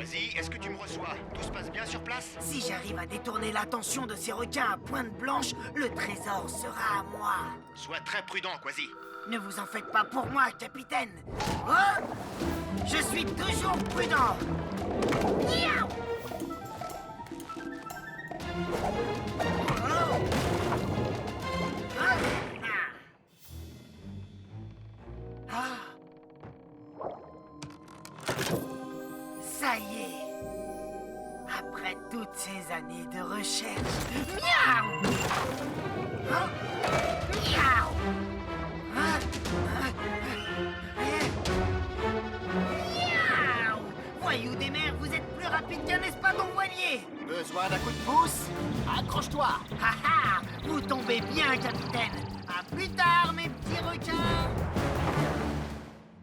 Quasi, est-ce que tu me reçois? Tout se passe bien sur place? Si j'arrive à détourner l'attention de ces requins à pointe blanche, le trésor sera à moi. Sois très prudent, Quasi. Ne vous en faites pas pour moi, capitaine. Oh! Je suis toujours prudent. Miaou! Oh! Ah! Ah! Ça y est. Après toutes ces années de recherche. Miaou! Hein? Miaou! Hein? Hein? Miaou! Voyou des mers, vous êtes plus rapide qu'un espadon voilier! Besoin d'un coup de pouce? Accroche-toi! Ha ha! Vous tombez bien, capitaine! À plus tard, mes petits requins!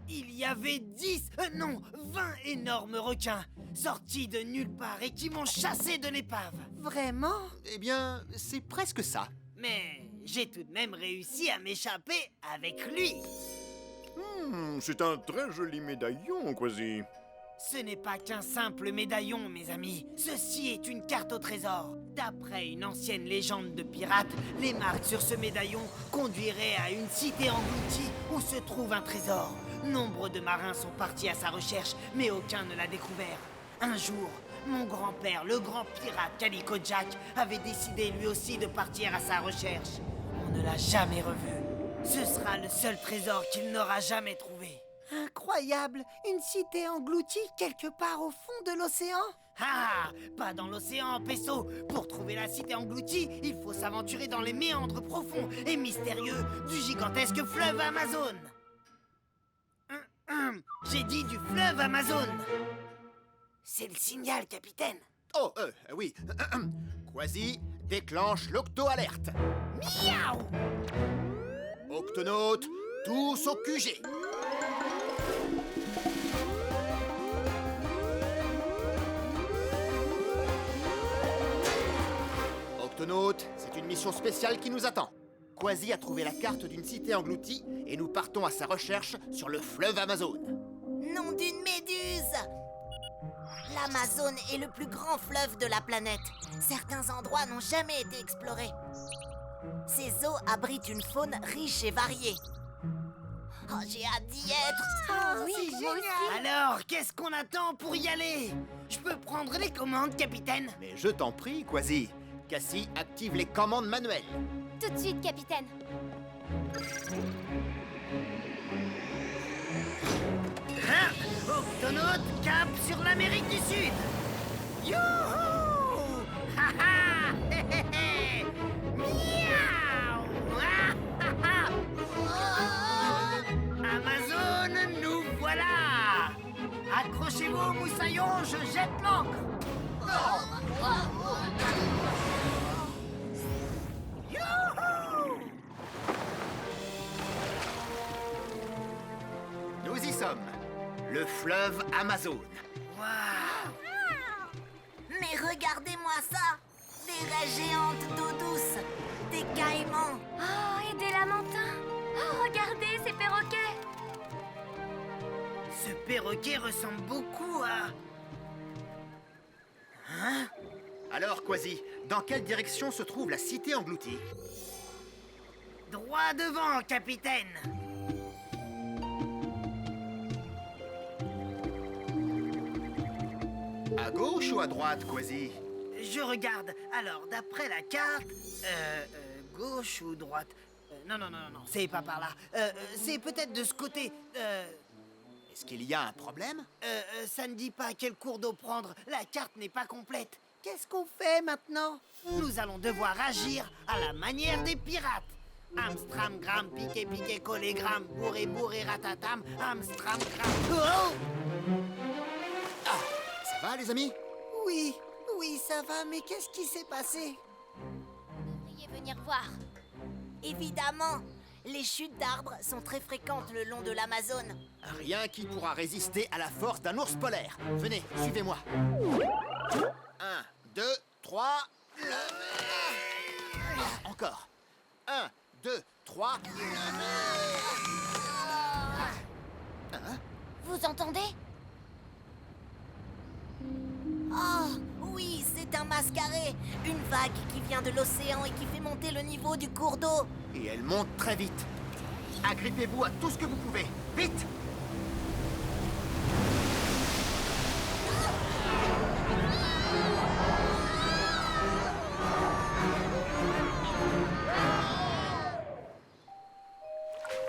Il y avait 10, non, 20 énormes requins sortis de nulle part et qui m'ont chassé de l'épave. Vraiment? Eh bien, c'est presque ça. Mais j'ai tout de même réussi à m'échapper avec lui. C'est un très joli médaillon, Quasi. Ce n'est pas qu'un simple médaillon, mes amis. Ceci est une carte au trésor. D'après une ancienne légende de pirates, les marques sur ce médaillon conduiraient à une cité engloutie où se trouve un trésor. Nombre de marins sont partis à sa recherche, mais aucun ne l'a découvert. Un jour, mon grand-père, le grand pirate Calico Jack, avait décidé lui aussi de partir à sa recherche. On ne l'a jamais revu. Ce sera le seul trésor qu'il n'aura jamais trouvé. Incroyable! Une cité engloutie quelque part au fond de l'océan? Ah! Pas dans l'océan, Pesso! Pour trouver la cité engloutie, il faut s'aventurer dans les méandres profonds et mystérieux du gigantesque fleuve Amazon! J'ai dit du fleuve Amazon! C'est le signal, capitaine! Oh, oui. Quasi, déclenche l'octo-alerte. Miaou! Octonautes, tous au QG. Octonautes, c'est une mission spéciale qui nous attend. Quasi a trouvé la carte d'une cité engloutie et nous partons à sa recherche sur le fleuve Amazon. Nom d'une méduse! L'Amazone est le plus grand fleuve de la planète. Certains endroits n'ont jamais été explorés. Ces eaux abritent une faune riche et variée. Oh, j'ai hâte d'y être! C'est génial! Alors, qu'est-ce qu'on attend pour y aller? Je peux prendre les commandes, capitaine? Mais je t'en prie, Quasi. Cassie active les commandes manuelles. Tout de suite, capitaine. Hein? Octonautes, cap sur l'Amérique du Sud! Youhou! Ha ha! Hé hé hé! Miaou! Ah, ha, ha! Amazon, nous voilà! Accrochez-vous, moussaillons, je jette l'ancre! Youhou! Nous y sommes. Le fleuve Amazon. Waouh! Mais regardez-moi ça! Des raies géantes d'eau douce! Des caïmans! Oh, et des lamantins. Oh, regardez ces perroquets. Ce perroquet ressemble beaucoup à... Hein? Alors, Quasi, dans quelle direction se trouve la cité engloutie? Droit devant, capitaine! À gauche ou à droite, Quasi? Je regarde. Alors, d'après la carte... gauche ou droite? Non, c'est pas par là. C'est peut-être de ce côté. Est-ce qu'il y a un problème? Ça ne dit pas quel cours d'eau prendre. La carte n'est pas complète. Qu'est-ce qu'on fait maintenant? Nous allons devoir agir à la manière des pirates. Amstram, gram, piqué, piqué, collé, gram, bourré, bourré, ratatam, amstram, gram... Oh! Ça va, les amis? Oui, ça va, mais qu'est-ce qui s'est passé? Vous devriez venir voir. Évidemment! Les chutes d'arbres sont très fréquentes le long de l'Amazone. Rien qui pourra résister à la force d'un ours polaire. Venez, suivez-moi. 1, 2, 3... Encore. 1, 2, 3... Vous entendez? Mascaré. Une vague qui vient de l'océan et qui fait monter le niveau du cours d'eau. Et elle monte très vite. Agrippez-vous à tout ce que vous pouvez. Vite!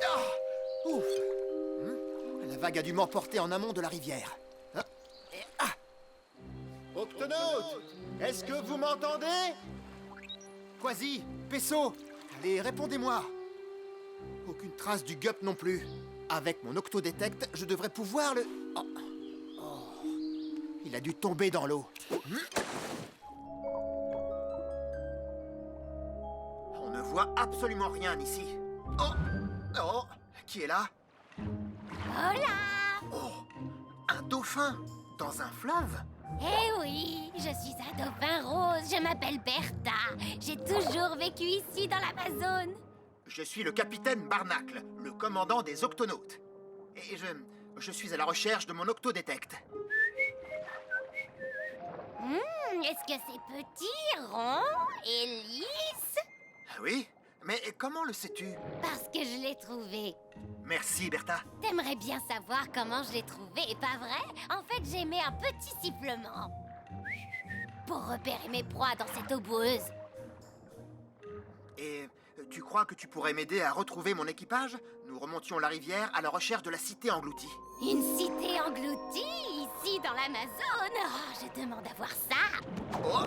Ah, ouf. La vague a dû m'emporter en amont de la rivière. Ah, et ah. Octonautes, est-ce que vous m'entendez? Quasi, Pesso, allez, répondez-moi. Aucune trace du gup non plus. Avec mon octodétect, je devrais pouvoir le... Oh. Oh. Il a dû tomber dans l'eau. On ne voit absolument rien ici. Oh! Oh! Qui est là? Hola! Oh! Un dauphin! Dans un fleuve? Eh oui, je suis un dauphin rose, je m'appelle Bertha. J'ai toujours vécu ici dans l'Amazone. Je suis le capitaine Barnacle, le commandant des Octonautes. Et je suis à la recherche de mon octodétect. Est-ce que c'est petit, rond et lisse? Ah oui? Mais comment le sais-tu? Parce que je l'ai trouvé. Merci, Bertha. T'aimerais bien savoir comment je l'ai trouvé, pas vrai? En fait, j'ai mis un petit sifflement pour repérer mes proies dans cette eau boueuse. Et tu crois que tu pourrais m'aider à retrouver mon équipage? Nous remontions la rivière à la recherche de la cité engloutie. Une cité engloutie, ici dans l'Amazone? Oh, je demande à voir ça. Oh.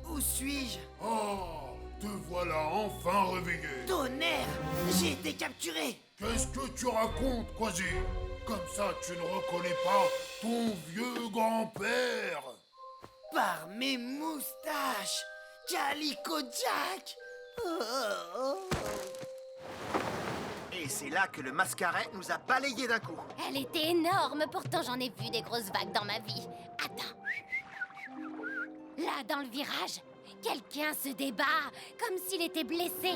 Où suis-je? Oh, te voilà enfin réveillé. Tonnerre! J'ai été capturé! Qu'est-ce que tu racontes, Quasi? Comme ça, tu ne reconnais pas ton vieux grand-père? Par mes moustaches! Calico Jack! Et c'est là que le mascaret nous a balayés d'un coup. Elle était énorme, pourtant j'en ai vu des grosses vagues dans ma vie. Attends. Là, dans le virage, quelqu'un se débat, comme s'il était blessé.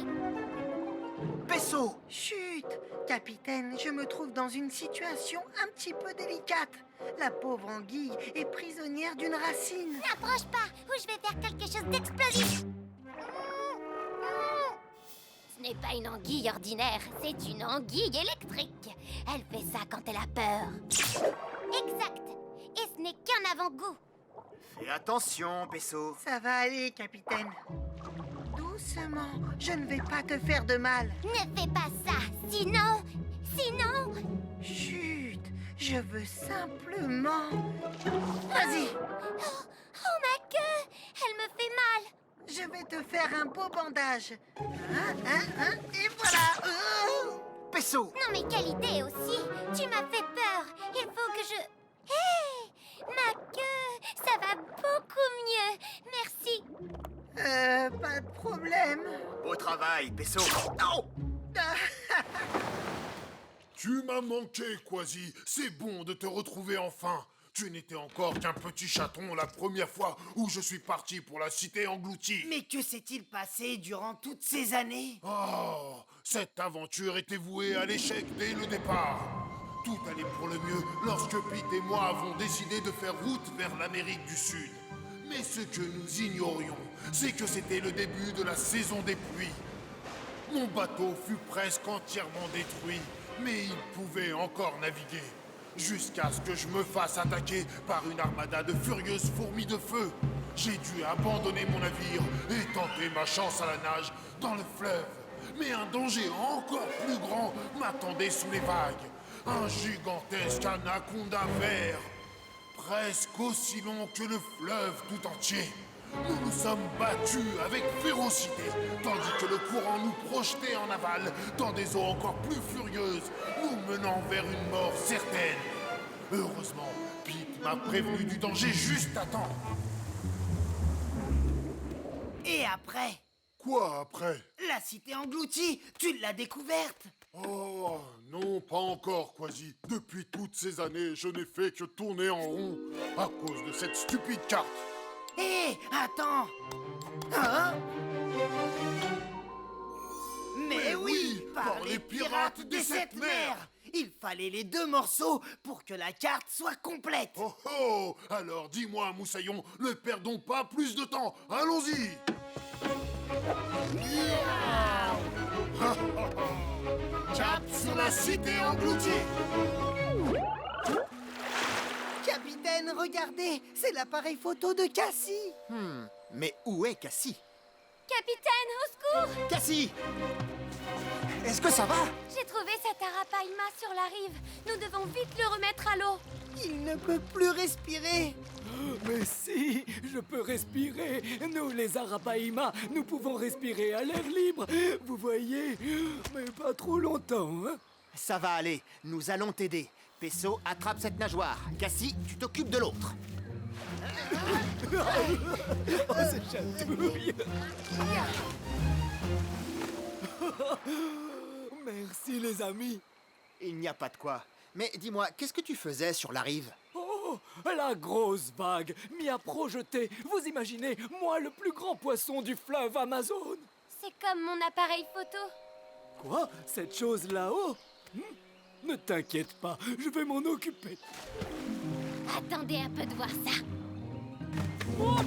Pesso! Chut! Capitaine, je me trouve dans une situation un petit peu délicate. La pauvre anguille est prisonnière d'une racine. N'approche pas, ou je vais faire quelque chose d'explosif. Ce n'est pas une anguille ordinaire, c'est une anguille électrique. Elle fait ça quand elle a peur. Exact. Et ce n'est qu'un avant-goût. Fais attention, Pesso. Ça va aller, capitaine. Doucement, je ne vais pas te faire de mal. Ne fais pas ça, sinon... Chut! Je veux simplement... Vas-y! Oh, ma queue! Elle me fait mal. Je vais te faire un beau bandage. Et voilà! Pesso! Non, mais quelle idée aussi! Tu m'as fait peur. Il faut que je... Hé! Ma queue! Ça va beaucoup mieux. Merci. Pas de problème. Beau travail, Pesso. Oh! Tu m'as manqué, Quasi. C'est bon de te retrouver enfin. Tu n'étais encore qu'un petit chaton la première fois où je suis parti pour la cité engloutie. Mais que s'est-il passé durant toutes ces années? Oh, cette aventure était vouée à l'échec dès le départ. Tout allait pour le mieux lorsque Pete et moi avons décidé de faire route vers l'Amérique du Sud. Mais ce que nous ignorions, c'est que c'était le début de la saison des pluies. Mon bateau fut presque entièrement détruit, mais il pouvait encore naviguer. Jusqu'à ce que je me fasse attaquer par une armada de furieuses fourmis de feu. J'ai dû abandonner mon navire et tenter ma chance à la nage dans le fleuve. mais un danger encore plus grand m'attendait sous les vagues. Un gigantesque anaconda vert, presque aussi long que le fleuve tout entier. Nous nous sommes battus avec férocité, tandis que le courant nous projetait en aval dans des eaux encore plus furieuses, nous menant vers une mort certaine. Heureusement, Pete m'a prévenu du danger juste à temps. Et après? Quoi après? La cité engloutie, tu l'as découverte? Oh, non, pas encore, Quasi. Depuis toutes ces années, je n'ai fait que tourner en rond à cause de cette stupide carte. Hé, attends! Hein? Mais oui, par les pirates des sept mers! Il fallait les 2 morceaux pour que la carte soit complète. Oh oh! Alors dis-moi, Moussaillon, ne perdons pas plus de temps. Allons-y! Cap sur la cité engloutie! Capitaine, regardez, c'est l'appareil photo de Cassie. Mais où est Cassie? Capitaine, au secours! Cassie! Est-ce que ça va? J'ai trouvé cet arapaima sur la rive. Nous devons vite le remettre à l'eau. Il ne peut plus respirer. Mais si, je peux respirer. Nous, les Arapaima, nous pouvons respirer à l'air libre. Vous voyez, mais pas trop longtemps, hein? Ça va aller, nous allons t'aider. Pesso, attrape cette nageoire. Cassie, tu t'occupes de l'autre. Oh, ce chatouille. Merci, les amis. Il n'y a pas de quoi. Mais dis-moi, qu'est-ce que tu faisais sur la rive? Oh, la grosse vague m'y a projeté. Vous imaginez, moi, le plus grand poisson du fleuve Amazon. C'est comme mon appareil photo. Quoi? Cette chose là-haut? Ne t'inquiète pas, je vais m'en occuper. Attendez un peu de voir ça. Ah,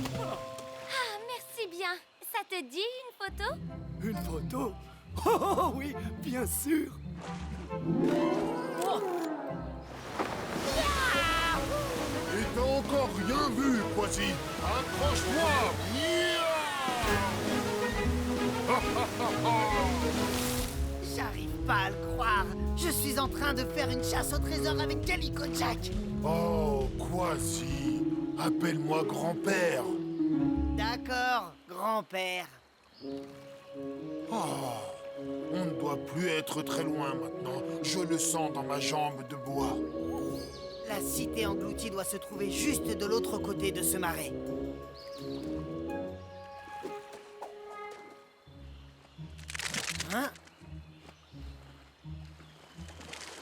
merci bien. Ça te dit une photo? Une photo? Oh oui, bien sûr. Oh, Et t'as encore rien vu, Quasi. Accroche-toi! J'arrive pas à le croire. Je suis en train de faire une chasse au trésor avec Calico Jack. Oh, Quasi. Appelle-moi grand-père. D'accord, grand-père. On ne doit plus être très loin maintenant. Je le sens dans ma jambe de bois. La cité engloutie doit se trouver juste de l'autre côté de ce marais. Hein?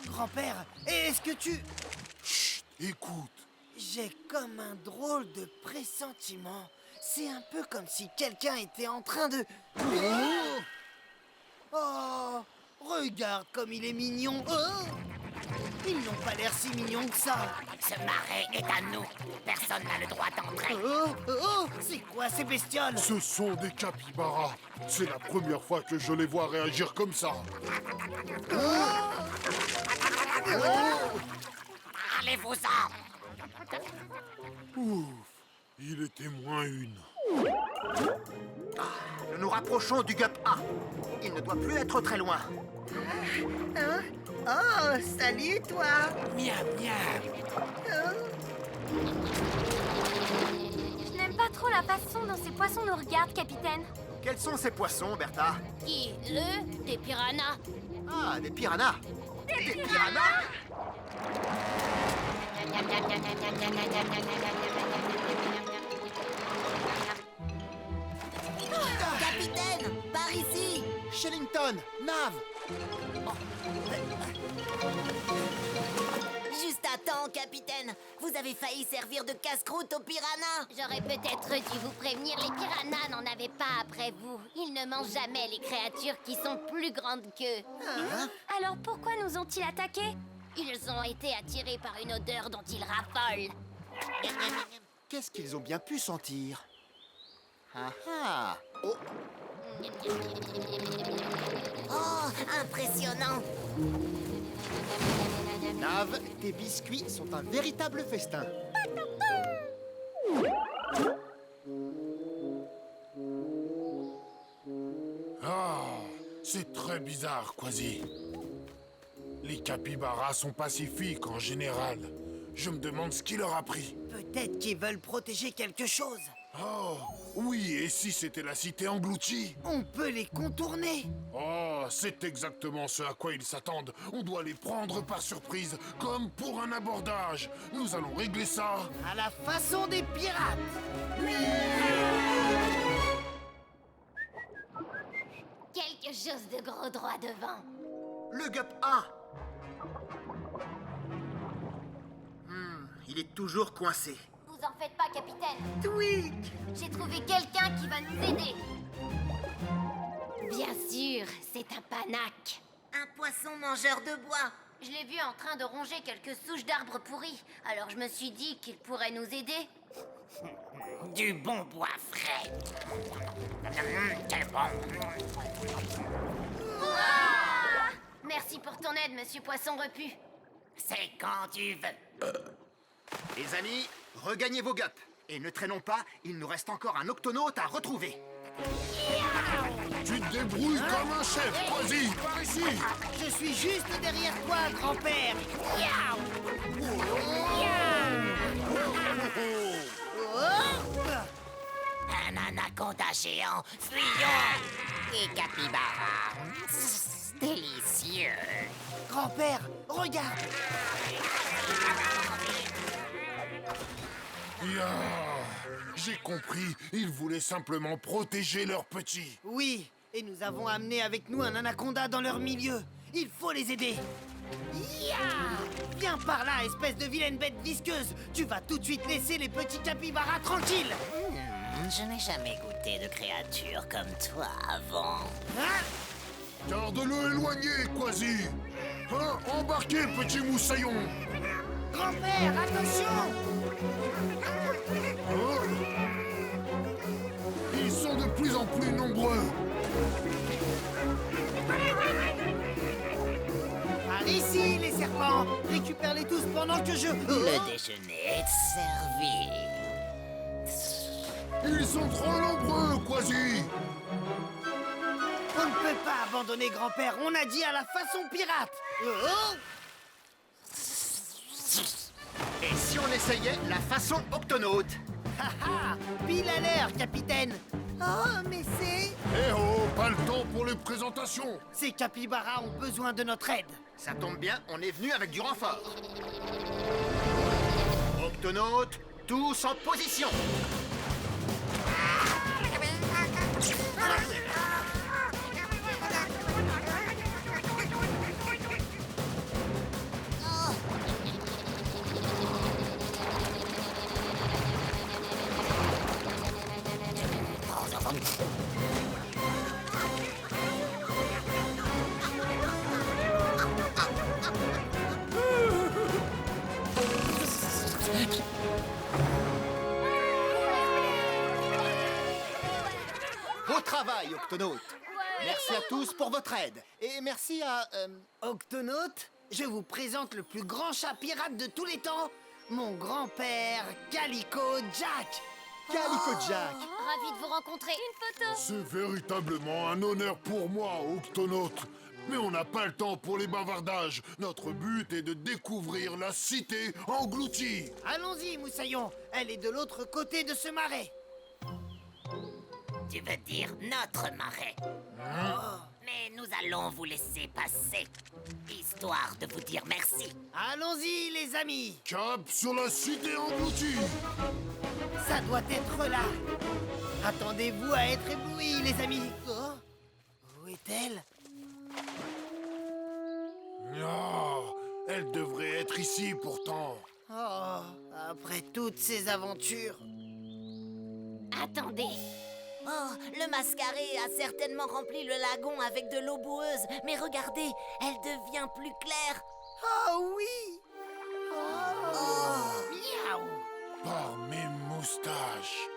Grand-père, est-ce que tu... Chut, écoute. J'ai comme un drôle de pressentiment. C'est un peu comme si quelqu'un était en train de... Oh, regarde comme il est mignon. Oh, ils n'ont pas l'air si mignons que ça. Ce marais est à nous. Personne n'a le droit d'entrer. Oh, c'est quoi ces bestioles? Ce sont des capybaras. C'est la première fois que je les vois réagir comme ça. Allez-vous-en! Ouf, il était moins une. Nous nous rapprochons du Gup A. Il ne doit plus être très loin. Hein? Oh, salut toi! Miam, miam! Je n'aime pas trop la façon dont ces poissons nous regardent, capitaine. Quels sont ces poissons, Bertha? Qui? Des piranhas. Ah, des piranhas. Des piranhas? Capitaine, par ici! Shellington, Nav. Juste à temps, capitaine. Vous avez failli servir de casse-croûte aux piranhas. J'aurais peut-être dû vous prévenir, les piranhas n'en avaient pas après vous. Ils ne mangent jamais les créatures qui sont plus grandes qu'eux. Alors pourquoi nous ont-ils attaqués? Ils ont été attirés par une odeur dont ils raffolent. Qu'est-ce qu'ils ont bien pu sentir? Ah ah. Oh, Oh, impressionnant. Nav, tes biscuits sont un véritable festin. C'est très bizarre, Quasi. Les capybaras sont pacifiques en général. Je me demande ce qui leur a pris. Peut-être qu'ils veulent protéger quelque chose. Oh, oui, et si c'était la cité engloutie? On peut les contourner. Oh, c'est exactement ce à quoi ils s'attendent. On doit les prendre par surprise, comme pour un abordage. Nous allons régler ça. À la façon des pirates. Quelque chose de gros droit devant. Le Gup 1. Il est toujours coincé. Vous en faites pas, capitaine. Tweak! J'ai trouvé quelqu'un qui va nous aider. Bien sûr, c'est un panac. Un poisson mangeur de bois. Je l'ai vu en train de ronger quelques souches d'arbres pourris. Alors je me suis dit qu'il pourrait nous aider. Du bon bois frais. Quel bon. Merci pour ton aide, monsieur Poisson Repu. C'est quand tu veux. Les amis, regagnez vos gups. Et ne traînons pas, il nous reste encore un octonaute à retrouver. Tu te débrouilles comme un chef, Quasi. Par ici. Je suis juste derrière toi, grand-père. Un anaconda géant, fuyons. Et capybara. Délicieux. Grand-père, regarde. Ya, j'ai compris. Ils voulaient simplement protéger leurs petits. Oui, et nous avons amené avec nous un anaconda dans leur milieu. Il faut les aider. Ya! Viens par là, espèce de vilaine bête visqueuse. Tu vas tout de suite laisser les petits capybaras tranquilles. Je n'ai jamais goûté de créature comme toi avant. Hein? Garde-le éloigné, Quasi. Hein, embarquez, petit moussaillon. Grand-père, attention! Hein? Ils sont de plus en plus nombreux. Par ici, les serpents. Récupère-les tous pendant que je... Le déjeuner est servi. Ils sont trop nombreux, Quasi. On ne peut pas abandonner grand-père. On a dit à la façon pirate. Oh! Et si on essayait la façon octonaute? Haha! Pile à l'heure, capitaine. Oh, mais c'est... Eh oh, pas le temps pour les présentations. Ces capybaras ont besoin de notre aide. Ça tombe bien, on est venu avec du renfort. Octonautes, tous en position. Beau travail, octonautes. Merci à tous pour votre aide. Et merci à... Octonautes, je vous présente le plus grand chat pirate de tous les temps, mon grand-père Calico Jack. Calico Jack. Ravi de vous rencontrer. Une photo. C'est véritablement un honneur pour moi, octonaute. Mais on n'a pas le temps pour les bavardages. Notre but est de découvrir la cité engloutie. Allons-y, Moussaillon. Elle est de l'autre côté de ce marais. Tu veux dire notre marais. Mais nous allons vous laisser passer, histoire de vous dire merci. Allons-y, les amis. Cap sur la cité engloutie. Ça doit être là. Attendez-vous à être éblouis, les amis. Oh, où est-elle? Oh, elle devrait être ici pourtant. Oh, après toutes ces aventures. Attendez. Oh, le mascaré a certainement rempli le lagon avec de l'eau boueuse. Mais regardez, elle devient plus claire. Oh oui. Miaou. Par mes moustaches.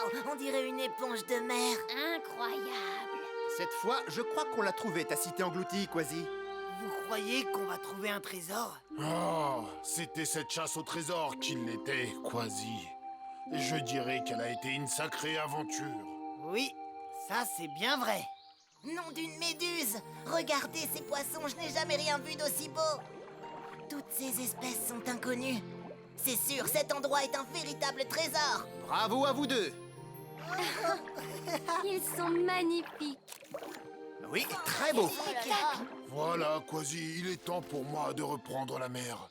Waouh, on dirait une éponge de mer. Incroyable. Cette fois, je crois qu'on l'a trouvée, ta cité engloutie, Quasi. Vous croyez qu'on va trouver un trésor? Oh, c'était cette chasse au trésor qui l'était, Quasi. Je dirais qu'elle a été une sacrée aventure. Oui, ça c'est bien vrai. Nom d'une méduse! Regardez ces poissons, je n'ai jamais rien vu d'aussi beau! Toutes ces espèces sont inconnues. C'est sûr, cet endroit est un véritable trésor! Bravo à vous deux. Ils sont magnifiques. Oui, très beau. Voilà, Quasi, il est temps pour moi de reprendre la mer.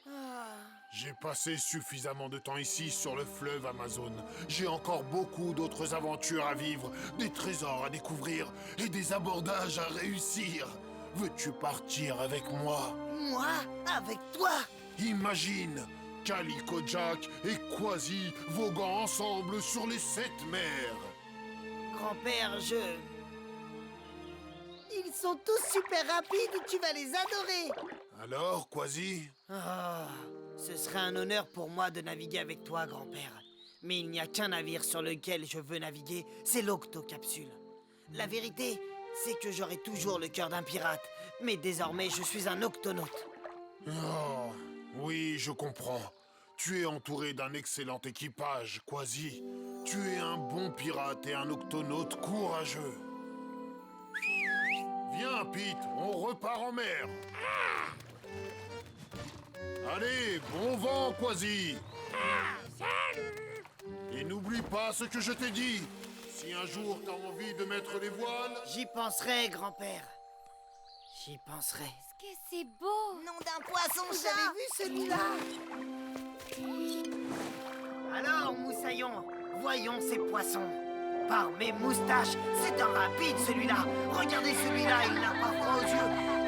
J'ai passé suffisamment de temps ici sur le fleuve Amazon. J'ai encore beaucoup d'autres aventures à vivre, des trésors à découvrir et des abordages à réussir. Veux-tu partir avec moi? Moi? Avec toi? Imagine Calico Jack et Quasi voguant ensemble sur les 7 mers. Grand-père, Ils sont tous super rapides, tu vas les adorer. Alors, Quasi? Ah, ce serait un honneur pour moi de naviguer avec toi, grand-père. Mais il n'y a qu'un navire sur lequel je veux naviguer, c'est l'Octocapsule. La vérité, c'est que j'aurai toujours le cœur d'un pirate, mais désormais je suis un octonaute. Oh, oui, je comprends. Tu es entouré d'un excellent équipage, Quasi. Tu es un bon pirate et un octonaute courageux. Viens, Pete, on repart en mer. Allez, bon vent, Quasi. Et n'oublie pas ce que je t'ai dit. Si un jour t'as envie de mettre les voiles... J'y penserai, grand-père. J'y penserai. Est-ce que c'est beau? Nom d'un poisson Vous avez vu celui-là? Alors, Moussaillon, voyons ces poissons. Par mes moustaches, c'est un rapide celui-là. Regardez celui-là, il n'a pas froid aux yeux.